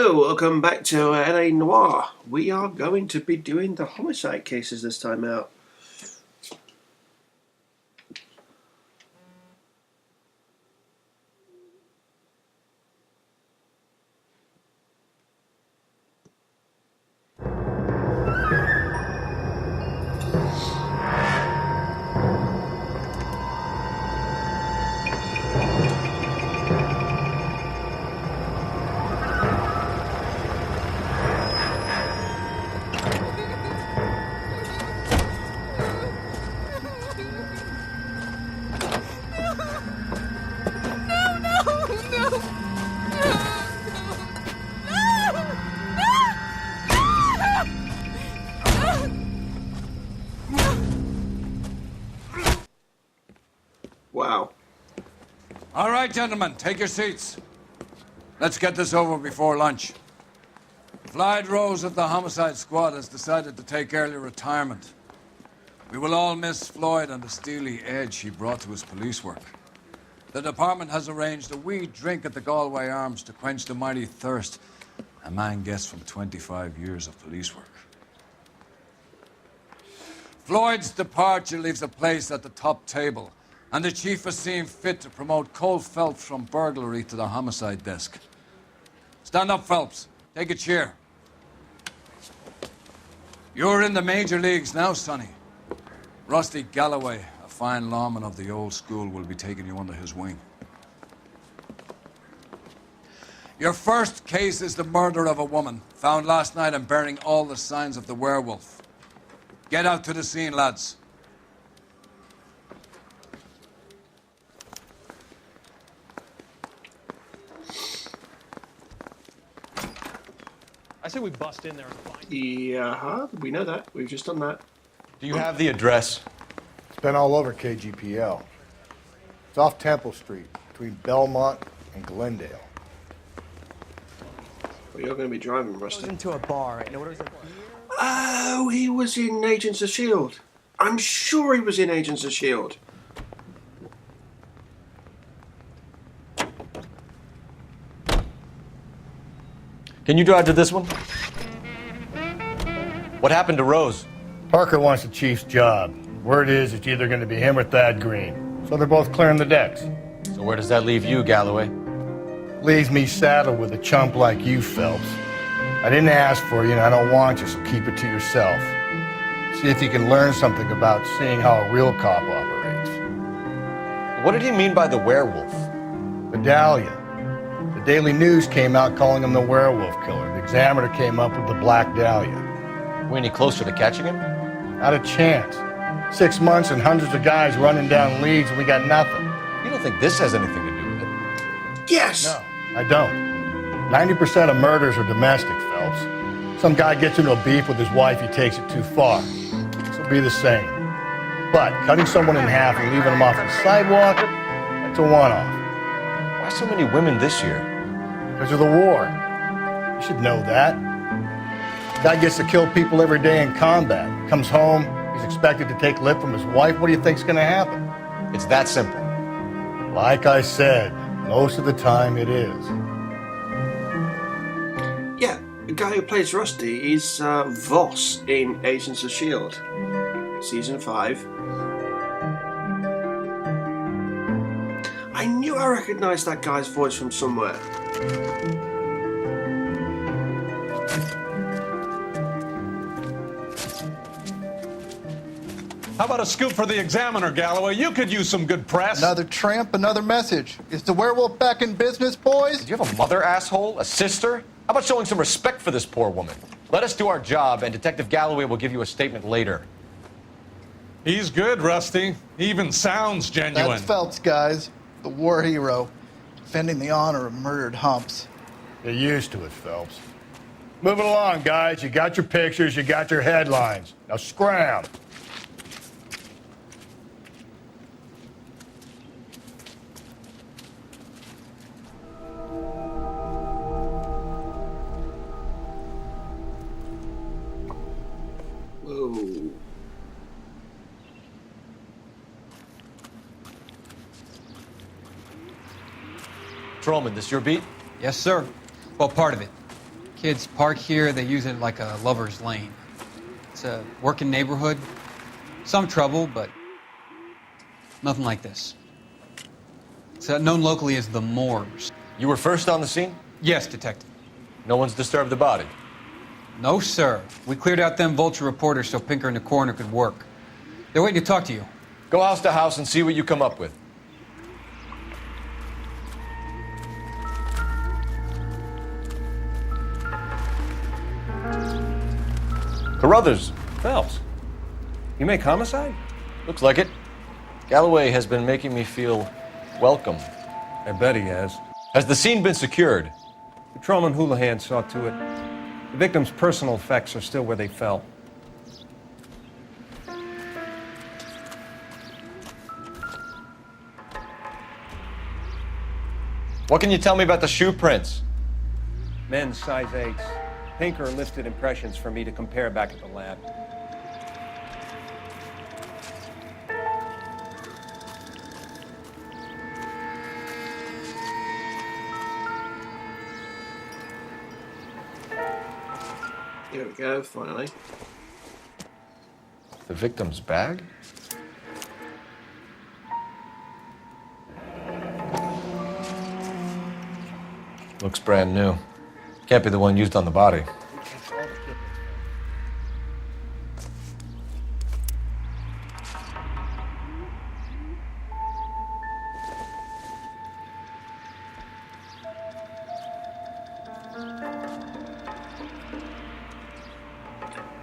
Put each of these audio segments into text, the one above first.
Hello, welcome back to LA Noire. We are going to be doing the homicide cases this time out. Wow. All right, gentlemen, take your seats. Let's get this over before lunch. Clyde Rose of the Homicide Squad has decided to take early retirement. We will all miss Floyd and the steely edge he brought to his police work. The department has arranged a wee drink at the Galway Arms to quench the mighty thirst a man gets from 25 years of police work. Floyd's departure leaves a place at the top table, and the chief has seen fit to promote Cole Phelps from burglary to the homicide desk. Stand up, Phelps. Take a chair. You're in the major leagues now, Sonny. Rusty Galloway, a fine lawman of the old school, will be taking you under his wing. Your first case is the murder of a woman, found last night and bearing all the signs of the werewolf. Get out to the scene, lads. I say we bust in there and find it. Yeah, we know that. We've just done that. Do you have the address? It's been all over KGPL. It's off Temple Street, between Belmont and Glendale. Well, you're going to be driving, Goes Rusty. into a bar, right? What was it? Oh, he was in Agents of S.H.I.E.L.D. I'm sure he was in Agents of S.H.I.E.L.D. Can you drive to this one? What happened to Rose? Parker wants the chief's job. Word is it's either going to be him or Thad Green. So they're both clearing the decks. So where does that leave you, Galloway? Leaves me saddled with a chump like you, Phelps. I didn't ask for you and I don't want you, so keep it to yourself. See if you can learn something about seeing how a real cop operates. What did he mean by the werewolf? Medallion. The Daily News came out calling him the werewolf killer. The Examiner came up with the Black Dahlia. We any closer to catching him? Not a chance. 6 months and hundreds of guys running down leads and we got nothing. You don't think this has anything to do with it? Yes! No, I don't. 90% of murders are domestic, Phelps. Some guy gets into a beef with his wife, he takes it too far. This will be the same. But cutting someone in half and leaving them off the sidewalk, that's a one-off. Why so many women this year? Because of the war. You should know that. Guy gets to kill people every day in combat. Comes home, he's expected to take lip from his wife. What do you think's gonna happen? It's that simple. Like I said, most of the time it is. Yeah, the guy who plays Rusty is Voss in Agents of S.H.I.E.L.D. Season 5. I knew I recognised that guy's voice from somewhere. How about a scoop for the Examiner, Galloway? You could use some good press. Another tramp, another message. Is the werewolf back in business, boys? Do you have a mother, asshole? A sister? How about showing some respect for this poor woman? Let us do our job, and Detective Galloway will give you a statement later. He's good, Rusty. He even sounds genuine. That's Phelps, guys. The war hero. Defending the honor of murdered humps. Get used to it, Phelps. Move it along, guys. You got your pictures, you got your headlines. Now scram. Whoa. Trollman, this your beat? Yes, sir. Well, part of it. Kids park here, they use it like a lover's lane. It's a working neighborhood. Some trouble, but nothing like this. It's known locally as the Moors. You were first on the scene? Yes, Detective. No one's disturbed the body? No, sir. We cleared out them vulture reporters so Pinker and the coroner could work. They're waiting to talk to you. Go house to house and see what you come up with. Carruthers. Phelps, you make Homicide? Looks like it. Galloway has been making me feel welcome. I bet he has. Has the scene been secured? Patrolman Houlihan saw to it. The victim's personal effects are still where they fell. What can you tell me about the shoe prints? Men's size 8s. Pinker lifted impressions for me to compare back at the lab. Here we go, finally. The victim's bag? Looks brand new. Can't be the one used on the body.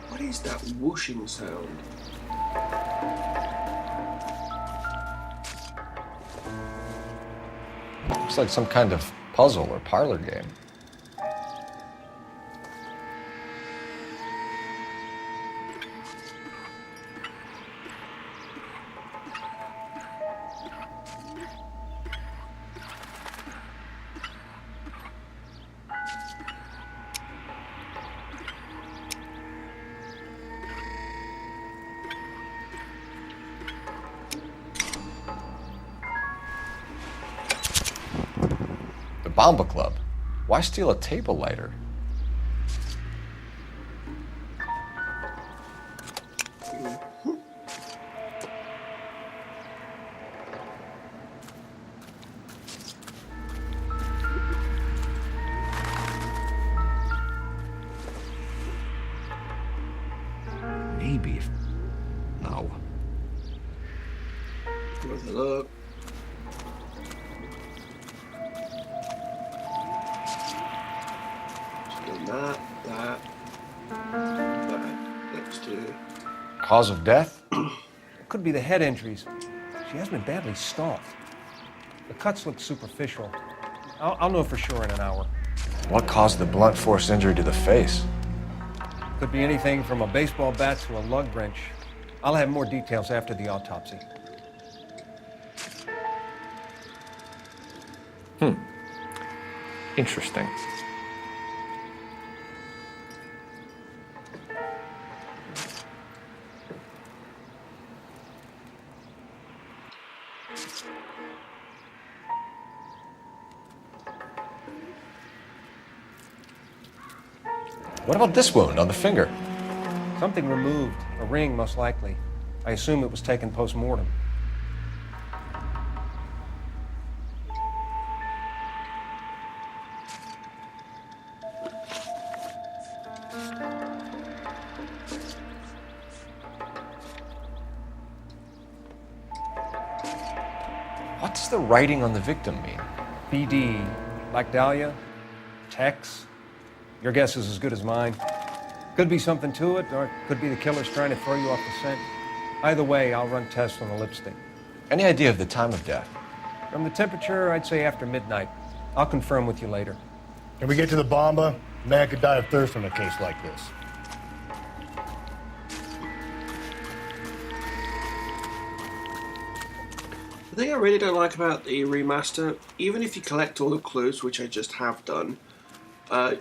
What is that whooshing sound? Looks like some kind of puzzle or parlor game. Bomba Club. Why steal a table lighter? Maybe. No. Have a look. That next to Cause of death? It could be the head injuries. She has been badly stalked. The cuts look superficial. I'll know for sure in an hour. What caused the blunt force injury to the face? Could be anything from a baseball bat to a lug wrench. I'll have more details after the autopsy. Interesting. What about this wound on the finger? Something removed, a ring most likely. I assume it was taken post-mortem. What does the writing on the victim mean? BD, Black Dahlia, Tex. Your guess is as good as mine. Could be something to it, or it could be the killer's trying to throw you off the scent. Either way, I'll run tests on the lipstick. Any idea of the time of death? From the temperature, I'd say after midnight. I'll confirm with you later. Can we get to the bomba? A man could die of thirst in a case like this. The thing I really don't like about the remaster, even if you collect all the clues, which I just have done,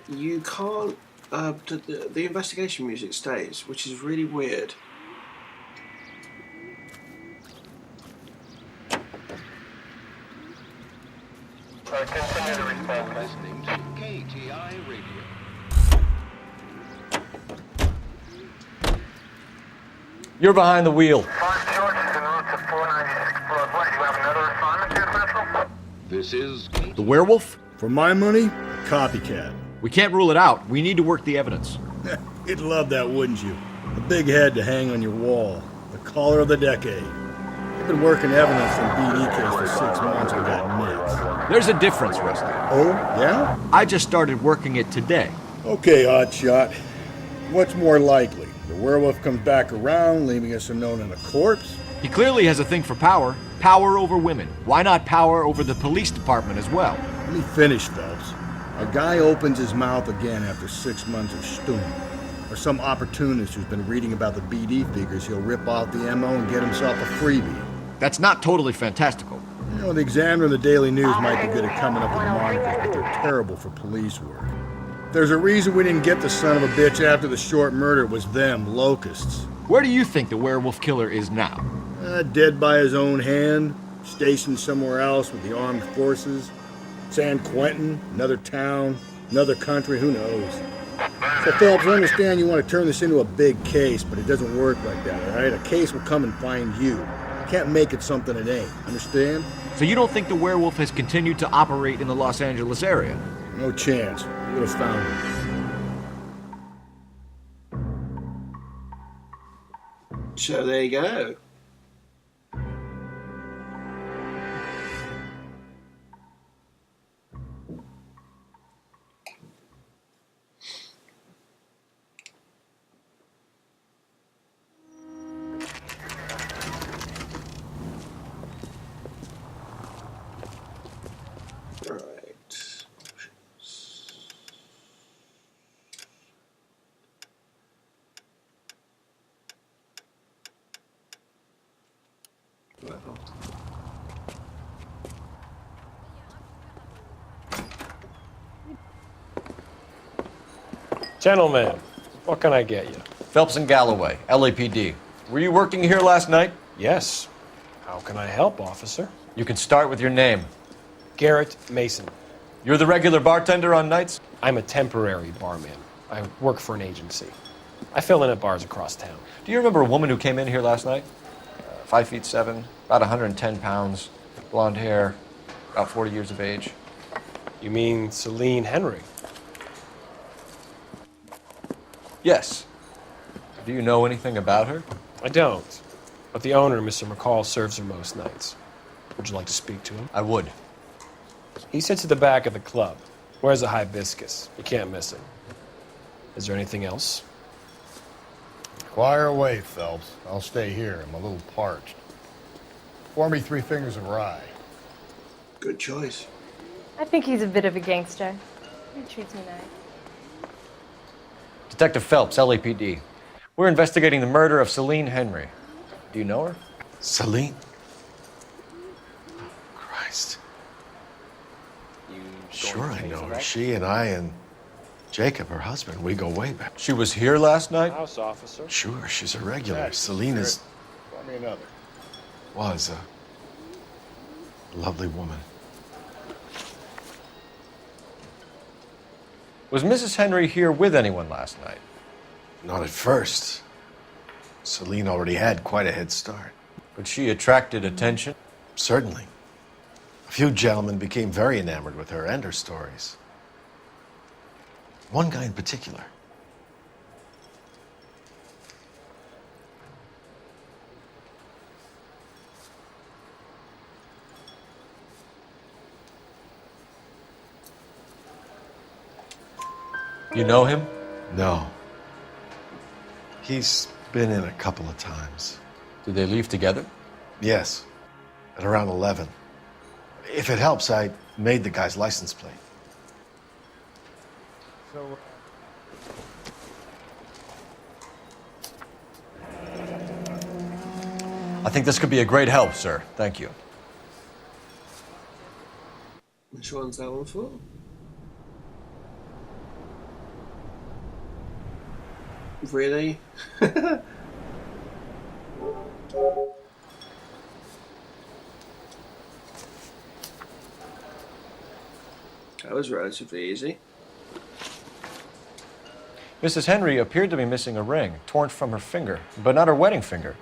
you can't. The investigation music stays, which is really weird. Continue to respond. Listening to KTI Radio. You're behind the wheel. This is The werewolf? For my money, copycat. We can't rule it out. We need to work the evidence. You'd love that, wouldn't you? A big head to hang on your wall. The caller of the decade. I've been working evidence from BD case for 6 months and got nits. There's a difference, Rusty. Oh, yeah? I just started working it today. Okay, Oddshot. What's more likely? The werewolf comes back around, leaving us unknown in a corpse? He clearly has a thing for power. Power over women. Why not power over the police department as well? Let me finish, Phelps. A guy opens his mouth again after 6 months of stewing. Or some opportunist who's been reading about the BD figures he'll rip off the MO and get himself a freebie. That's not totally fantastical. You know, the Examiner and the Daily News might be good at coming up with monikers, but they're terrible for police work. There's a reason we didn't get the son of a bitch after the short murder. It was them, locusts. Where do you think the werewolf killer is now? Dead by his own hand, stationed somewhere else with the armed forces. San Quentin, another town, another country, who knows? So Phelps, I understand you want to turn this into a big case, but it doesn't work like that, all right? A case will come and find you. You can't make it something it ain't, understand? So you don't think the werewolf has continued to operate in the Los Angeles area? No chance. We would have found him. So there you go. Gentlemen, what can I get you? Phelps and Galloway, LAPD. Were you working here last night? Yes. How can I help, officer? You can start with your name. Garrett Mason. You're the regular bartender on nights? I'm a temporary barman. I work for an agency. I fill in at bars across town. Do you remember a woman who came in here last night? 5'7", about 110 pounds, blonde hair, about 40 years of age. You mean Celine Henry? Yes. Do you know anything about her? I don't. But the owner, Mr. McCall, serves her most nights. Would you like to speak to him? I would. He sits at the back of the club. Wears a hibiscus. You can't miss him. Is there anything else? Fire away, Phelps. I'll stay here. I'm a little parched. Pour me 3 fingers of rye. Good choice. I think he's a bit of a gangster. He treats me nice. Detective Phelps, LAPD. We're investigating the murder of Celine Henry. Do you know her? Celine? Christ. Sure I know her. She and I and Jacob, her husband, we go way back. She was here last night? House officer. Sure, she's a regular. Celine is... Pour me another. Was a lovely woman. Was Mrs. Henry here with anyone last night? Not at first. Celine already had quite a head start. But she attracted attention? Certainly. A few gentlemen became very enamored with her and her stories. One guy in particular. You know him? No. He's been in a couple of times. Did they leave together? Yes. At around 11. If it helps, I made the guy's license plate. So, I think this could be a great help, sir. Thank you. Which one's that one for? Really? That was relatively easy. Mrs. Henry appeared to be missing a ring, torn from her finger, but not her wedding finger.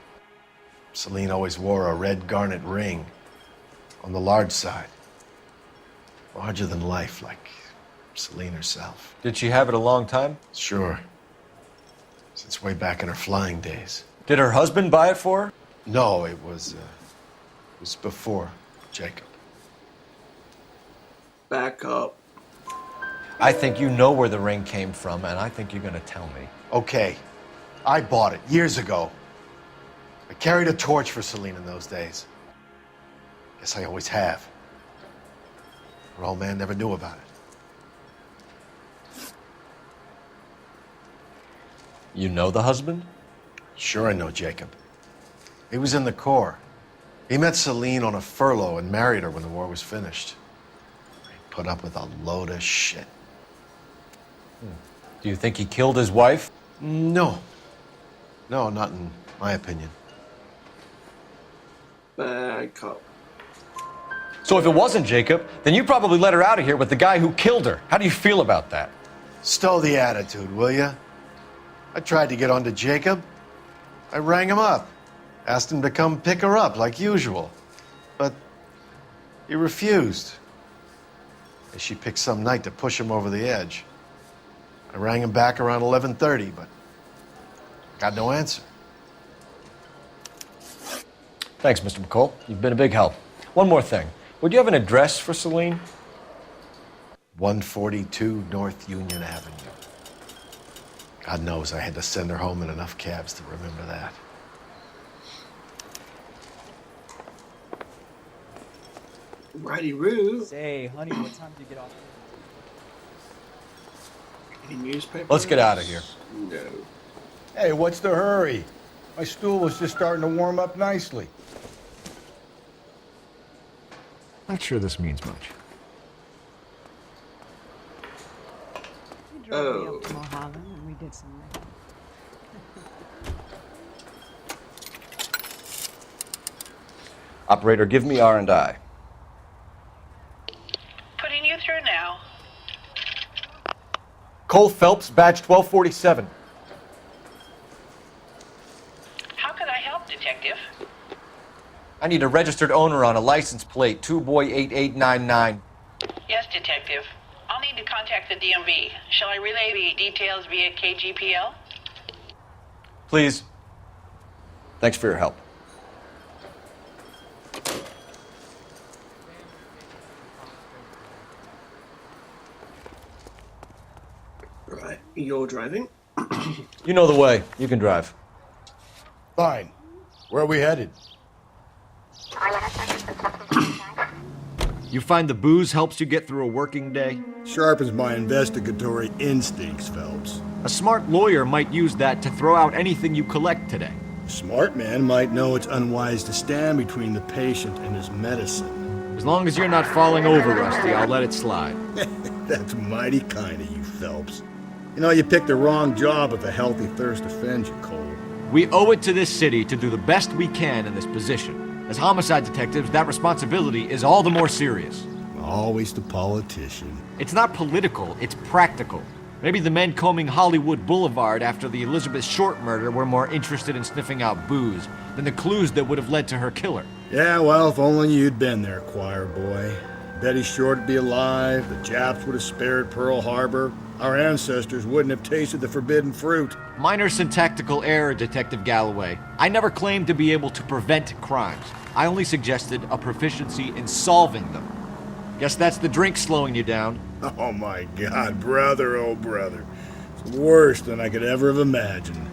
Celine always wore a red garnet ring on the large side. Larger than life, like Celine herself. Did she have it a long time? Sure. Since way back in her flying days. Did her husband buy it for her? No, it was before Jacob. Back up. I think you know where the ring came from, and I think you're gonna tell me. Okay, I bought it years ago. I carried a torch for Celine in those days. Guess I always have. Her old man never knew about it. You know the husband? Sure I know Jacob. He was in the Corps. He met Celine on a furlough and married her when the war was finished. He put up with a load of shit. Do you think he killed his wife? No. No, not in my opinion. Back up. So if it wasn't Jacob, then you probably let her out of here with the guy who killed her. How do you feel about that? Stow the attitude, will ya? I tried to get onto Jacob. I rang him up. Asked him to come pick her up like usual. But he refused. She picked some night to push him over the edge. I rang him back around 11:30, but got no answer. Thanks, Mr. McCole. You've been a big help. One more thing. Would you have an address for Celine? 142 North Union Avenue. God knows I had to send her home in enough cabs to remember that. Righty-roo. Say, honey, what time do you get off? Any newspapers? Let's get out of here. No. Hey, what's the hurry? My stool was just starting to warm up nicely. Not sure this means much. We drove me up to Mulholland and we did some. Operator, give me R&I. Putting you through now. Cole Phelps, badge 1247. How can I help, Detective? I need a registered owner on a license plate, 2boy8899. Yes, Detective. I'll need to contact the DMV. Shall I relay the details via KGPL? Please. Thanks for your help. Right, you're driving. You know the way. You can drive. Fine. Where are we headed? You find the booze helps you get through a working day? Sharpens my investigatory instincts, Phelps. A smart lawyer might use that to throw out anything you collect today. A smart man might know it's unwise to stand between the patient and his medicine. As long as you're not falling over, Rusty, I'll let it slide. That's mighty kind of you, Phelps. You know, you picked the wrong job if a healthy thirst offends you, Cole. We owe it to this city to do the best we can in this position. As homicide detectives, that responsibility is all the more serious. Always the politician. It's not political, it's practical. Maybe the men combing Hollywood Boulevard after the Elizabeth Short murder were more interested in sniffing out booze than the clues that would have led to her killer. Yeah, well, if only you'd been there, choir boy. Betty Short would be alive, the Japs would have spared Pearl Harbor, our ancestors wouldn't have tasted the forbidden fruit. Minor syntactical error, Detective Galloway. I never claimed to be able to prevent crimes. I only suggested a proficiency in solving them. Guess that's the drink slowing you down. Oh my God, brother, oh brother. It's worse than I could ever have imagined.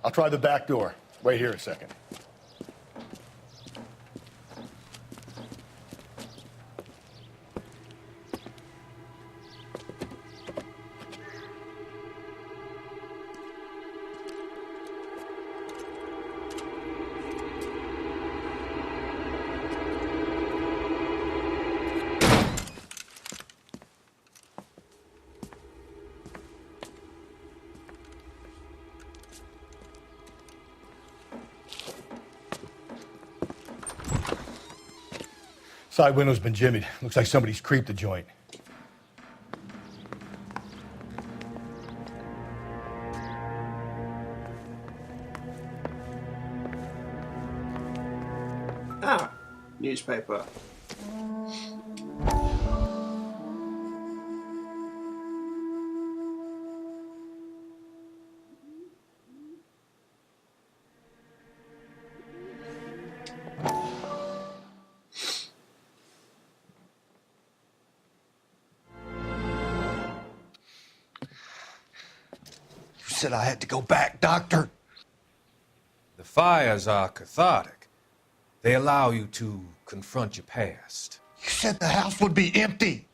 I'll try the back door. Wait here a second. Side window's been jimmied. Looks like somebody's creeped the joint. Ah, newspaper. You said I had to go back, Doctor. The fires are cathartic. They allow you to confront your past. You said the house would be empty.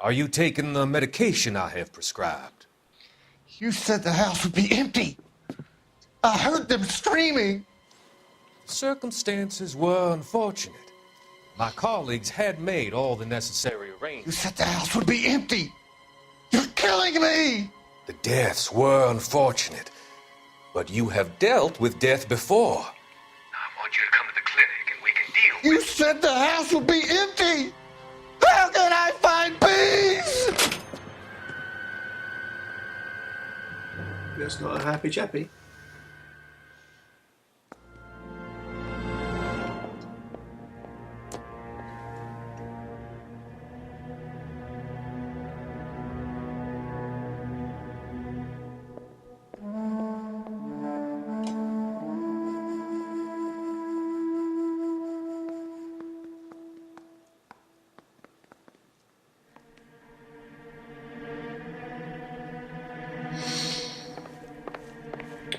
Are you taking the medication I have prescribed? You said the house would be empty. I heard them screaming. Circumstances were unfortunate. My colleagues had made all the necessary arrangements. You said the house would be empty. You're killing me. The deaths were unfortunate, but you have dealt with death before. I want you to come to the clinic and we can deal You said the house would be empty. How can I find peace? That's not a happy chappy.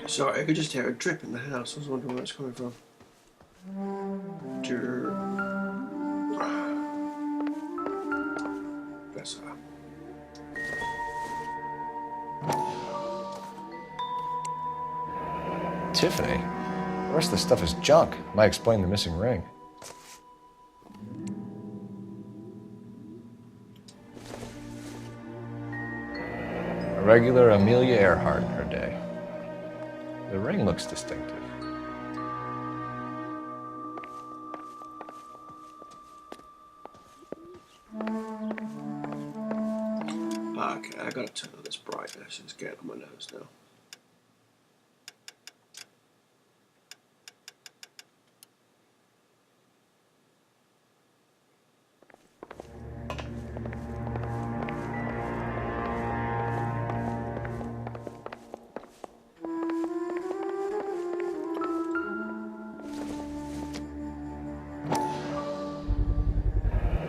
Sorry, I could just hear a drip in the house. I was wondering where it's coming from. Bless her. Tiffany? The rest of the stuff is junk. Might explain the missing ring. A regular Amelia Earhart in her day. The ring looks distinctive. Okay, I gotta turn on this brightness. It's getting on my nose now.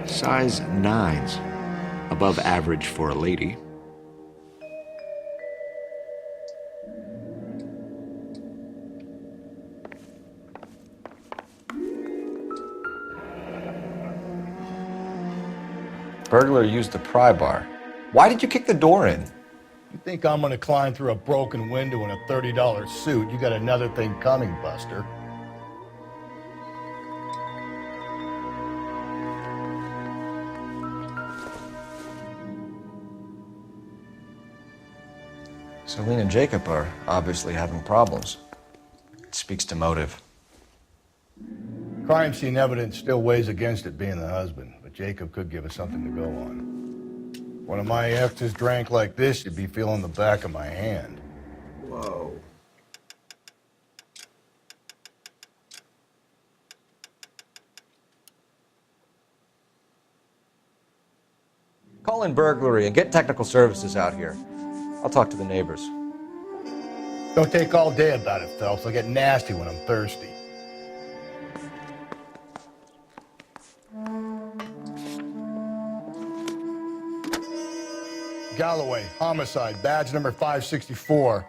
Size 9s. Above average for a lady. Burglar used the pry bar. Why did you kick the door in? You think I'm gonna climb through a broken window in a $30 suit? You got another thing coming, Buster. Celine and Jacob are obviously having problems. It speaks to motive. Crime scene evidence still weighs against it being the husband, but Jacob could give us something to go on. One of my exes drank like this, you'd be feeling the back of my hand. Whoa. Call in burglary and get technical services out here. I'll talk to the neighbors. Don't take all day about it, Phelps. I'll get nasty when I'm thirsty. Galloway, Homicide, badge number 564.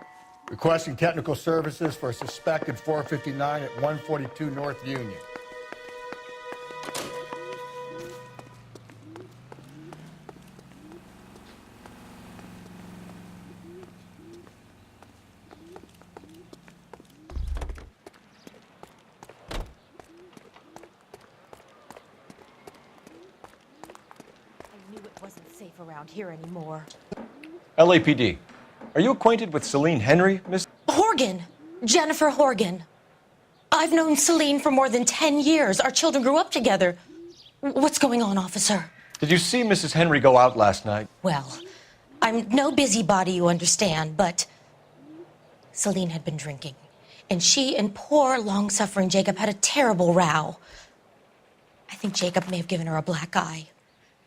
Requesting technical services for a suspected 459 at 142 North Union. Around here anymore. LAPD. Are you acquainted with Celine Henry, Miss? Horgan! Jennifer Horgan. I've known Celine for more than 10 years. Our children grew up together. What's going on, officer? Did you see Mrs. Henry go out last night? Well, I'm no busybody, you understand, but Celine had been drinking, and she and poor, long-suffering Jacob had a terrible row. I think Jacob may have given her a black eye.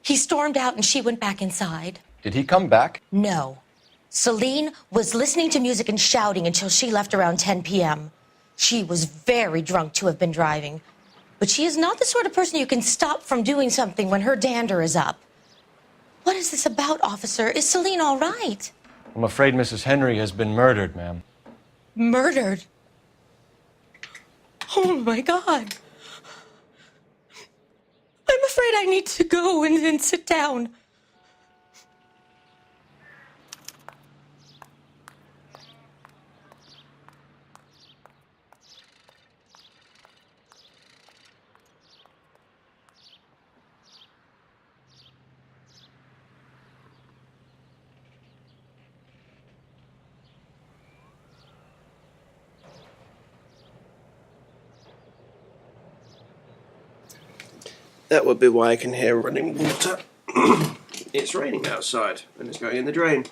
He stormed out, and she went back inside. Did he come back? No. Celine was listening to music and shouting until she left around 10 p.m. She was very drunk to have been driving, but she is not the sort of person you can stop from doing something when her dander is up. What is this about, officer? Is Celine all right? I'm afraid Mrs. Henry has been murdered, ma'am. Murdered? Oh, my God. I'm afraid I need to go and sit down. That would be why I can hear running water. It's raining outside and it's going in the drain.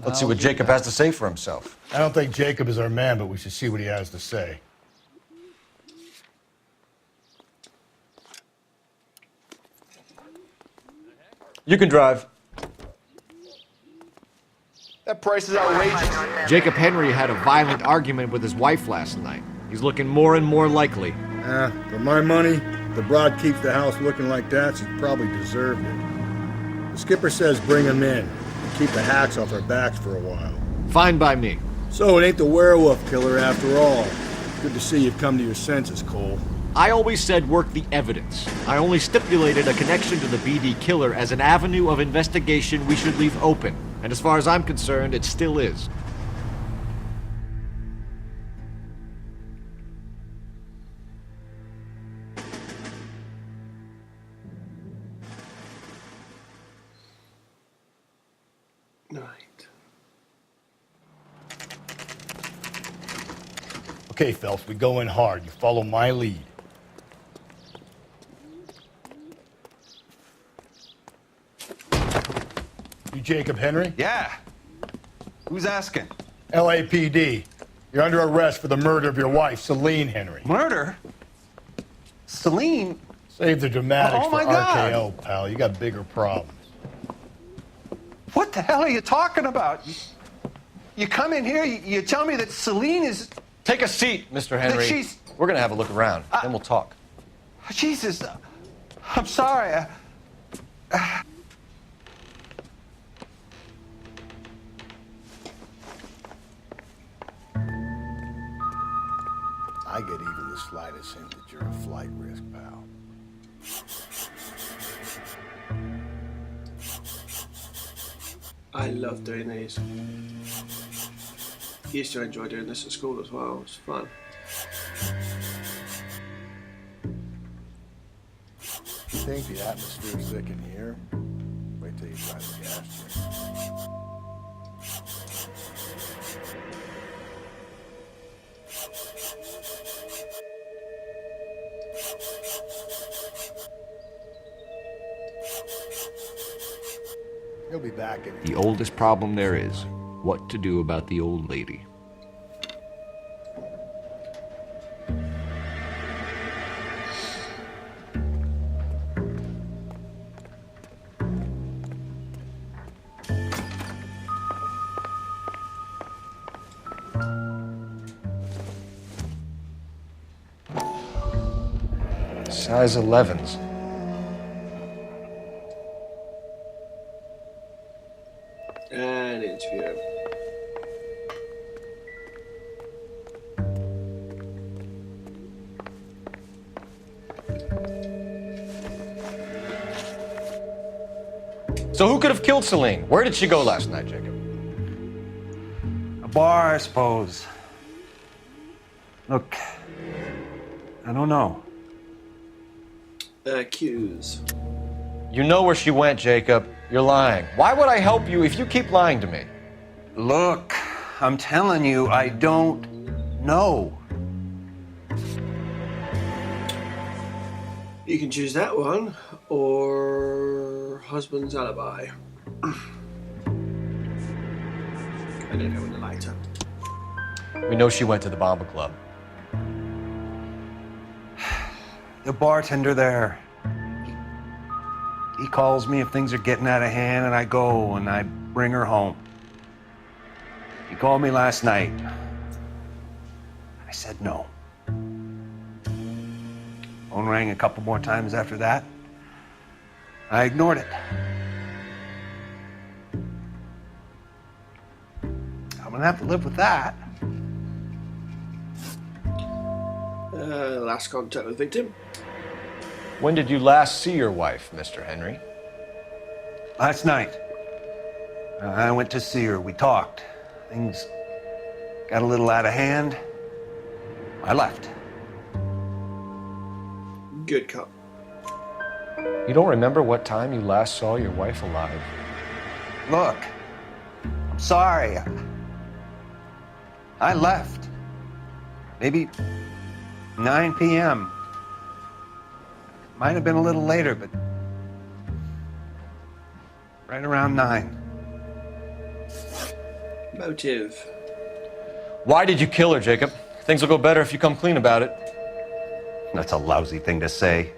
Let's see what Jacob has to say for himself. I don't think Jacob is our man, but we should see what he has to say. You can drive. That price is outrageous. Jacob Henry had a violent argument with his wife last night. He's looking more and more likely. For my money, if the broad keeps the house looking like that, she probably deserved it. The skipper says bring him in and keep the hacks off our backs for a while. Fine by me. So it ain't the werewolf killer after all. Good to see you've come to your senses, Cole. I always said work the evidence. I only stipulated a connection to the BD killer as an avenue of investigation we should leave open. And as far as I'm concerned, it still is. Right. Okay, Phelps, we go in hard. You follow my lead. You Jacob Henry? Yeah. Who's asking? LAPD. You're under arrest for the murder of your wife, Celine Henry. Murder? Celine? Save the dramatics Oh, for my God. RKO, pal. You got bigger problems. What the hell are you talking about? You come in here, you tell me that Celine is... Take a seat, Mr. Henry. she's- We're gonna have a look around, then we'll talk. Jesus, I'm sorry. I get even the slightest hint that you're a flight risk, pal. I love doing these. Used to enjoy doing this at school as well. It's fun. You think the atmosphere's thick in here? Wait till you try the gas train. He'll be back in. The oldest problem there is, what to do about the old lady. Size 11s. And interview. So who could have killed Celine? Where did she go last night, Jacob? A bar, I suppose. Look, I don't know. Cues. You know where she went, Jacob. You're lying. Why would I help you if you keep lying to me? Look, I'm telling you, I don't know. You can choose that one, or husband's alibi. I'm gonna go with the lighter. We know she went to the Bomber Club. The bartender there, he calls me if things are getting out of hand, and I go and I bring her home. He called me last night. I said no. Phone rang a couple more times after that. I ignored it. I'm gonna have to live with that. Last contact with victim. When did you last see your wife, Mr. Henry? Last night. I went to see her. We talked. Things got a little out of hand. I left. Good cop. You don't remember what time you last saw your wife alive? Look, I'm sorry. I left. Maybe 9 p.m. Might have been a little later, but right around 9. Motive. Why did you kill her, Jacob? Things will go better if you come clean about it. That's a lousy thing to say.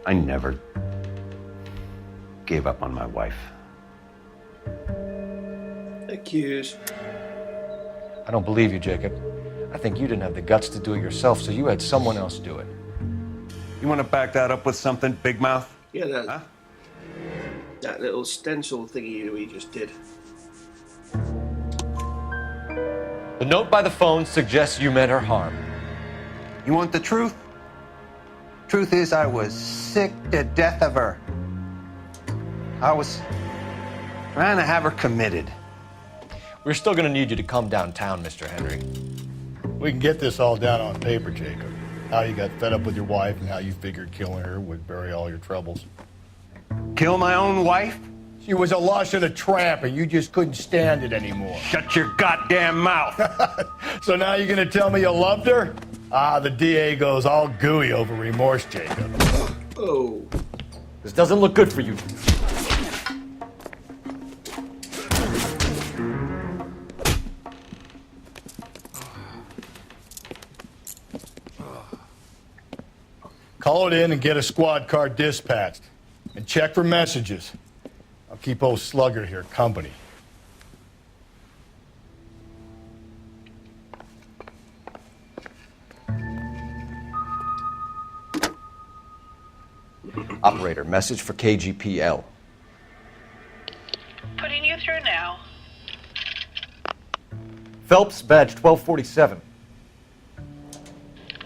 I never gave up on my wife. Accused. I don't believe you, Jacob. I think you didn't have the guts to do it yourself, so you had someone else do it. You want to back that up with something, Big Mouth? Yeah, that, huh? That little stencil thingy we just did. The note by the phone suggests you meant her harm. You want the truth? Truth is, I was sick to death of her. I was trying to have her committed. We're still going to need you to come downtown, Mr. Henry. We can get this all down on paper, Jacob. How you got fed up with your wife and how you figured killing her would bury all your troubles. Kill my own wife? She was a lush and a tramp, and you just couldn't stand it anymore. Shut your goddamn mouth. So now you're going to tell me you loved her? Ah, the DA goes all gooey over remorse, Jacob. Oh. This doesn't look good for you. Call it in and get a squad car dispatched. And check for messages. I'll keep old Slugger here company. Operator, message for KGPL. Putting you through now. Phelps, badge 1247.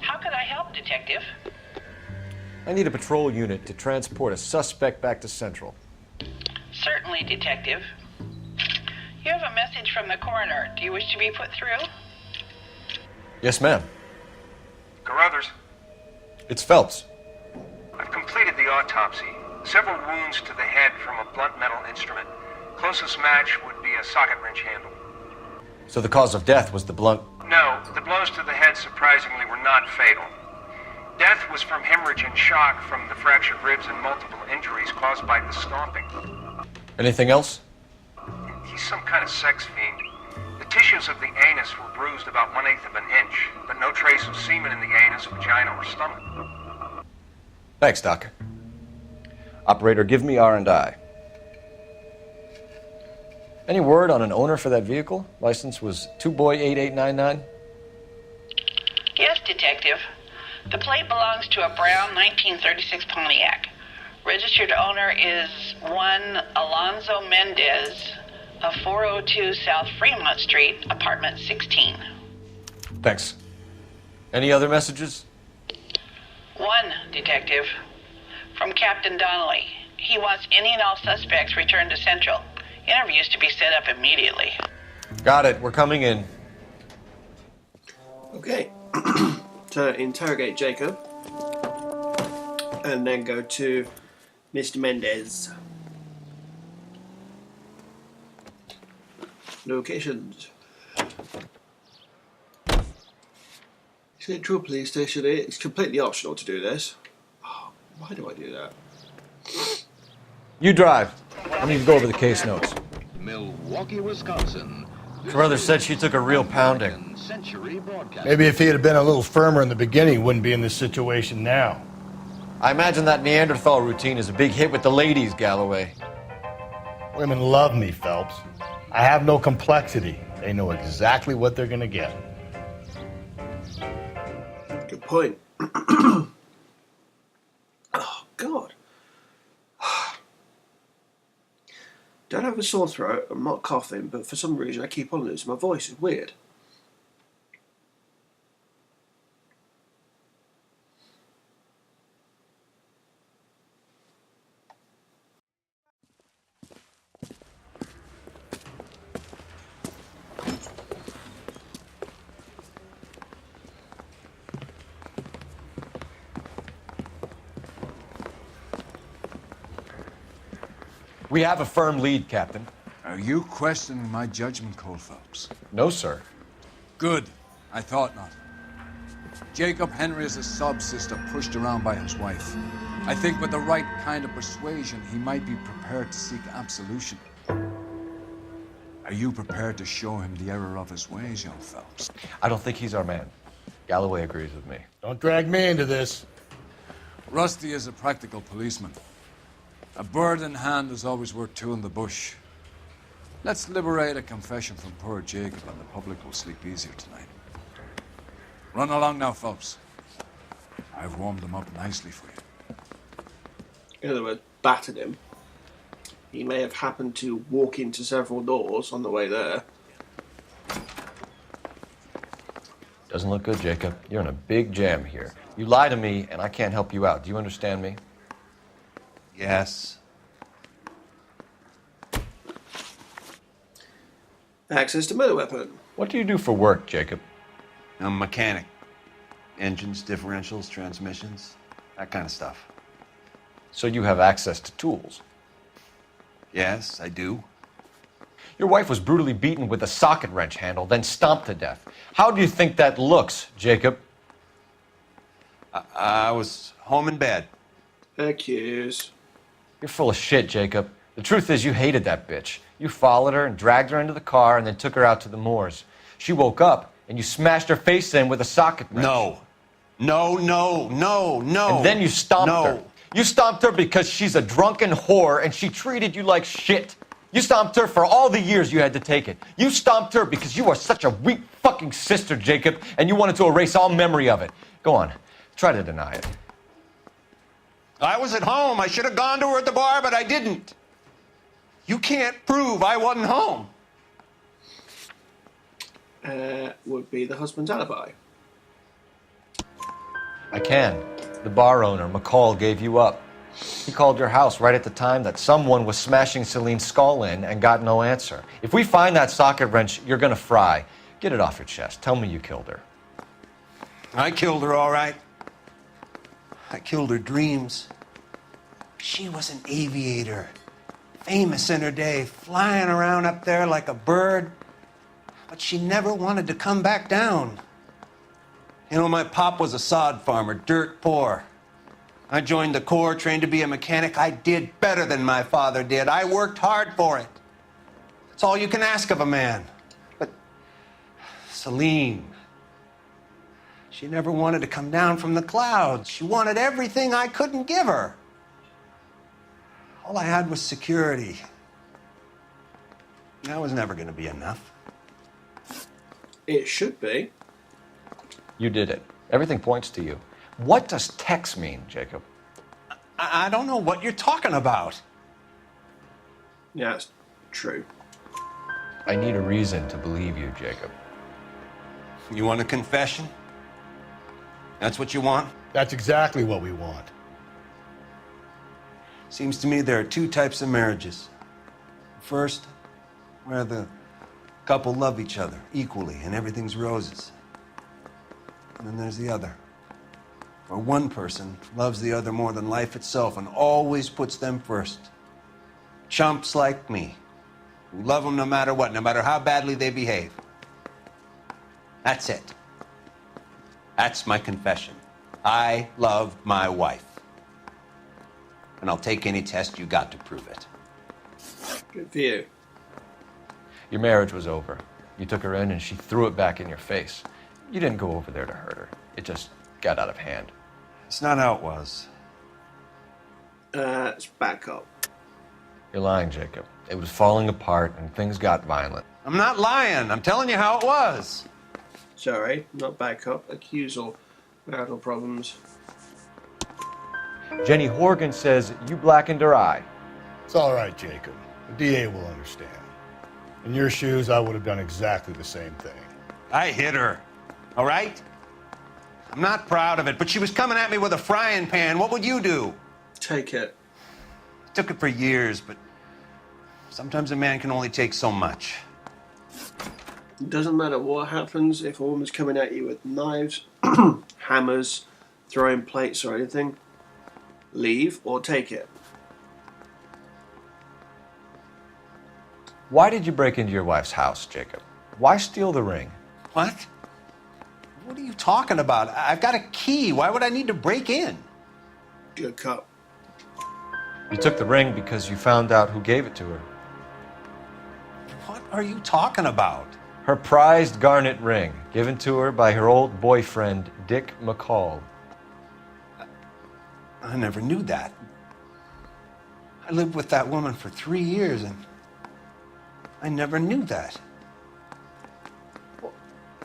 How could I help, Detective? I need a patrol unit to transport a suspect back to Central. Certainly, Detective. You have a message from the coroner. Do you wish to be put through? Yes, ma'am. Carruthers, It's Phelps. I've completed the autopsy. Several wounds to the head from a blunt metal instrument. Closest match would be a socket wrench handle. So the cause of death was the blunt... No, the blows to the head surprisingly were not fatal. Death was from hemorrhage and shock from the fractured ribs and multiple injuries caused by the stomping. Anything else? He's some kind of sex fiend. The tissues of the anus were bruised about 1/8 of an inch, but no trace of semen in the anus, vagina, or stomach. Thanks, Doc. Operator, give me R&I. Any word on an owner for that vehicle? License was 2boy8899. Yes, Detective. The plate belongs to a brown 1936 Pontiac. Registered owner is one Alonzo Mendez of 402 South Fremont Street, apartment 16. Thanks. Any other messages? One, Detective. From Captain Donnelly. He wants any and all suspects returned to Central. Interviews to be set up immediately. Got it. We're coming in. Okay. To interrogate Jacob. And then go to Mr. Mendez. Locations. Central Police Station. It's completely optional to do this. Oh, why do I do that? You drive. I need to go over the case notes. Milwaukee, Wisconsin. Brother said she took a real pounding. Maybe if he had been a little firmer in the beginning, he wouldn't be in this situation now. I imagine that Neanderthal routine is a big hit with the ladies, Galloway. Women love me, Phelps. I have no complexity. They know exactly what they're gonna get. Good point. Oh, God. Don't have a sore throat. I'm not coughing, but for some reason I keep on losing my voice. It's weird. We have a firm lead, Captain. Are you questioning my judgment, Cole Phelps? No, sir. Good. I thought not. Jacob Henry is a sub-sister pushed around by his wife. I think with the right kind of persuasion, he might be prepared to seek absolution. Are you prepared to show him the error of his ways, young Phelps? I don't think he's our man. Galloway agrees with me. Don't drag me into this. Rusty is a practical policeman. A bird in hand is always worth two in the bush. Let's liberate a confession from poor Jacob and the public will sleep easier tonight. Run along now, Phelps. I've warmed them up nicely for you. In other words, battered him. He may have happened to walk into several doors on the way there. Doesn't look good, Jacob. You're in a big jam here. You lie to me, and I can't help you out. Do you understand me? Yes. Access to murder weapon. What do you do for work, Jacob? I'm a mechanic. Engines, differentials, transmissions, that kind of stuff. So you have access to tools? Yes, I do. Your wife was brutally beaten with a socket wrench handle, then stomped to death. How do you think that looks, Jacob? I was home in bed. Accuse. You're full of shit, Jacob. The truth is you hated that bitch. You followed her and dragged her into the car and then took her out to the moors. She woke up and you smashed her face in with a socket wrench. No. And then you stomped her. You stomped her because she's a drunken whore and she treated you like shit. You stomped her for all the years you had to take it. You stomped her because you are such a weak fucking sister, Jacob, and you wanted to erase all memory of it. Go on. Try to deny it. I was at home. I should have gone to her at the bar, but I didn't. You can't prove I wasn't home. Would be the husband's alibi. I can. The bar owner, McCall, gave you up. He called your house right at the time that someone was smashing Celine's skull in and got no answer. If we find that socket wrench, you're gonna fry. Get it off your chest. Tell me you killed her. I killed her, all right. I killed her dreams. She was an aviator, famous in her day, flying around up there like a bird, but she never wanted to come back down. You know, my pop was a sod farmer, dirt poor. I joined the Corps, trained to be a mechanic. I did better than my father did. I worked hard for it. That's all you can ask of a man. But Celine, she never wanted to come down from the clouds. She wanted everything I couldn't give her. All I had was security. That was never going to be enough. It should be. You did it. Everything points to you. What does Tex mean, Jacob? I don't know what you're talking about. Yeah, it's true. I need a reason to believe you, Jacob. You want a confession? That's what you want? That's exactly what we want. Seems to me there are two types of marriages. First, where the couple love each other equally and everything's roses. And then there's the other, where one person loves the other more than life itself and always puts them first. Chumps like me. who love them no matter what, no matter how badly they behave. That's it. That's my confession. I love my wife. And I'll take any test you got to prove it. Good for you. Your marriage was over. You took her in and she threw it back in your face. You didn't go over there to hurt her. It just got out of hand. It's not how it was. Let's back up. You're lying, Jacob. It was falling apart and things got violent. I'm not lying. I'm telling you how it was. Sorry, not back up. Accusal. Marital problems. Jenny Horgan says you blackened her eye. It's all right, Jacob. The DA will understand. In your shoes, I would have done exactly the same thing. I hit her. All right? I'm not proud of it, but she was coming at me with a frying pan. What would you do? Take it. Took it for years, but sometimes a man can only take so much. It doesn't matter what happens if a woman's coming at you with knives, hammers, throwing plates or anything. Leave or take it. Why did you break into your wife's house, Jacob? Why steal the ring? What? What are you talking about? I've got a key. Why would I need to break in? Good cop. You took the ring because you found out who gave it to her. What are you talking about? Her prized garnet ring, given to her by her old boyfriend, Dick McCall. I never knew that. I lived with that woman for 3 years, and I never knew that. Well,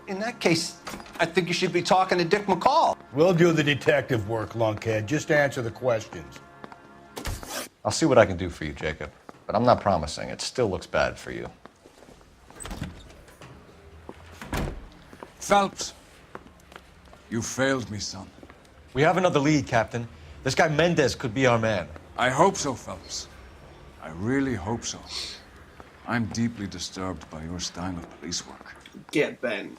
in that case, I think you should be talking to Dick McCall. We'll do the detective work, lunkhead. Just answer the questions. I'll see what I can do for you, Jacob, but I'm not promising. It still looks bad for you. Phelps, you failed me, son. We have another lead, Captain. This guy Mendez could be our man. I hope so, Phelps. I really hope so. I'm deeply disturbed by your style of police work. Get Ben.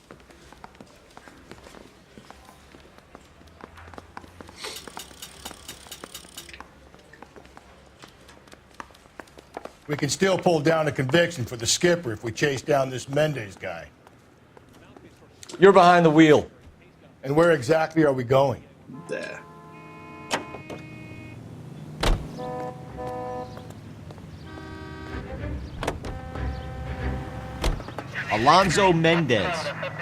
We can still pull down a conviction for the skipper if we chase down this Mendez guy. You're behind the wheel. And where exactly are we going? There. Alonzo Mendez.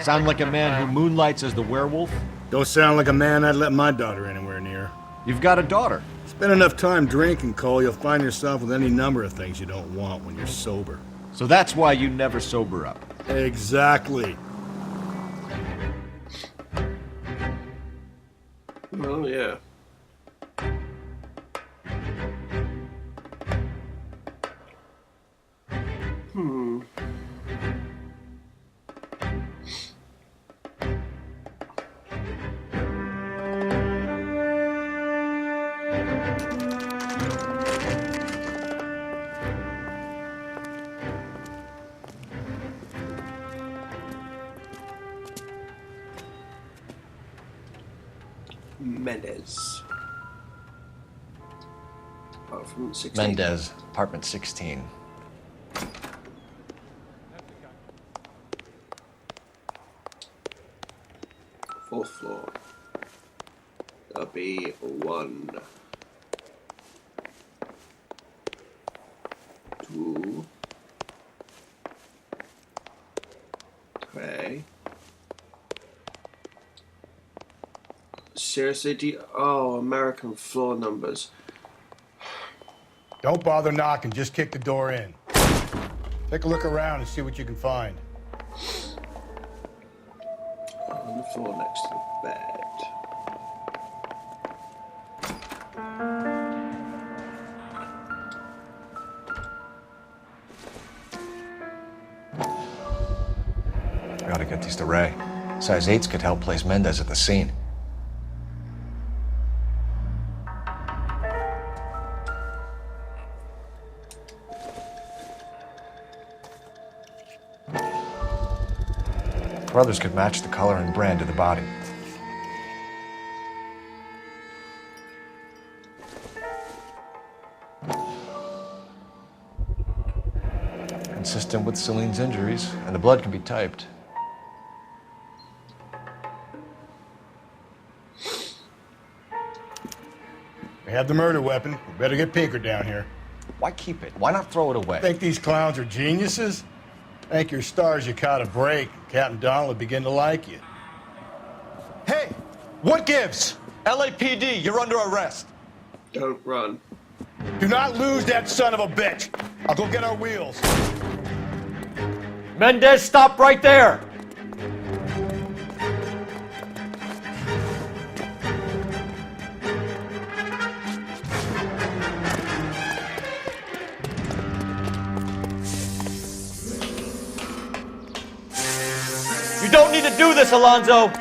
Sound like a man who moonlights as the werewolf? Don't sound like a man I'd let my daughter anywhere near. You've got a daughter. Spend enough time drinking, Cole, you'll find yourself with any number of things you don't want when you're sober. So that's why you never sober up. Exactly. Well, yeah. Mendez. Apartment 16. Mendez, apartment 16. Fourth floor. That'll be 1, 2, 3. Seriously, oh, American floor numbers. Don't bother knocking, just kick the door in. Take a look around and see what you can find. On the floor next to the bed. I gotta get these to Ray. Size 8s could help place Mendez at the scene. Brothers could match the color and brand of the body. And consistent with Celine's injuries, and the blood can be typed. We have the murder weapon. We better get Pinker down here. Why keep it? Why not throw it away? Think these clowns are geniuses? Thank your stars you caught a break. Captain Donald will begin to like you. Hey! What gives? LAPD, you're under arrest. Don't run. Do not lose that son of a bitch. I'll go get our wheels. Mendez, stop right there! You don't need to do this, Alonzo!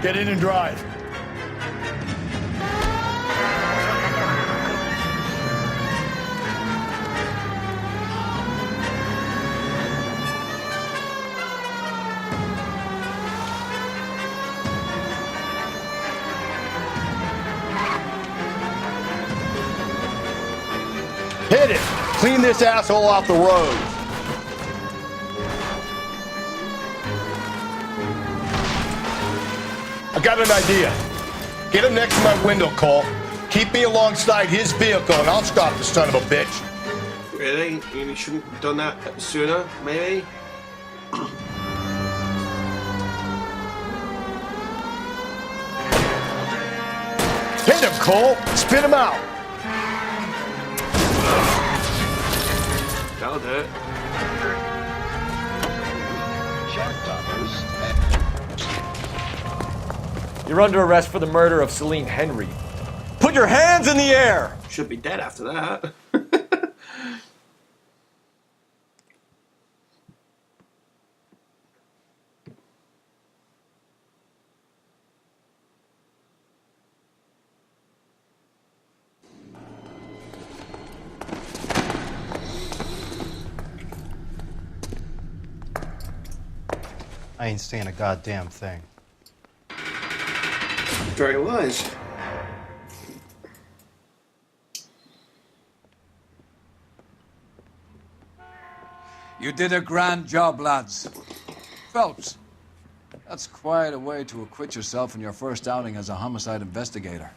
Get in and drive. Hit it! Clean this asshole off the road. I got an idea. Get him next to my window, Cole. Keep me alongside his vehicle and I'll stop the son of a bitch. Really? You shouldn't have done that sooner, maybe? Hit him, Cole! Spit him out! That'll do it. You're under arrest for the murder of Celine Henry. Put your hands in the air! Should be dead after that. I ain't saying a goddamn thing. Very wise. You did a grand job, lads. Phelps, that's quite a way to acquit yourself in your first outing as a homicide investigator.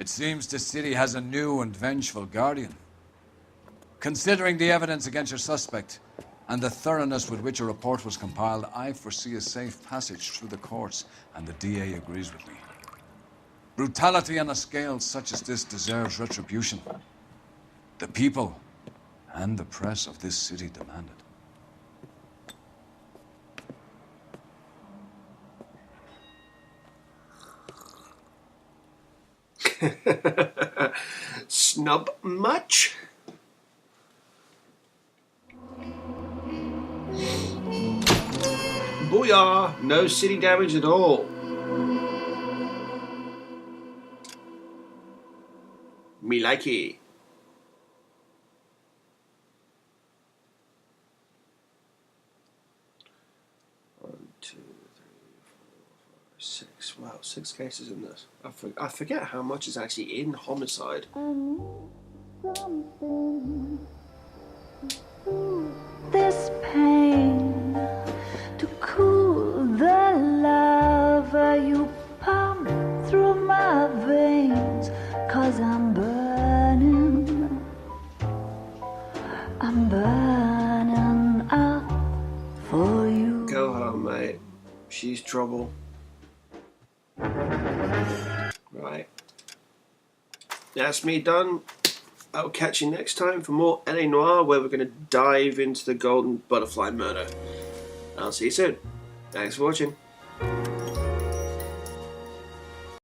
It seems the city has a new and vengeful guardian. Considering the evidence against your suspect and the thoroughness with which a report was compiled, I foresee a safe passage through the courts, and the DA agrees with me. Brutality on a scale such as this deserves retribution. The people and the press of this city demand it. Snub much? Booyah! No city damage at all. Me likey. 1, 2, 3, 4, 5, 6. Wow, 6 cases in this. I forget how much is actually in Homicide. This pain to cool the lava you pump through my veins, 'cause I'm burning up for you. Go home, mate. She's trouble. Right. That's me done. I'll catch you next time for more LA Noire, where we're going to dive into the Golden Butterfly murder. I'll see you soon. Thanks for watching.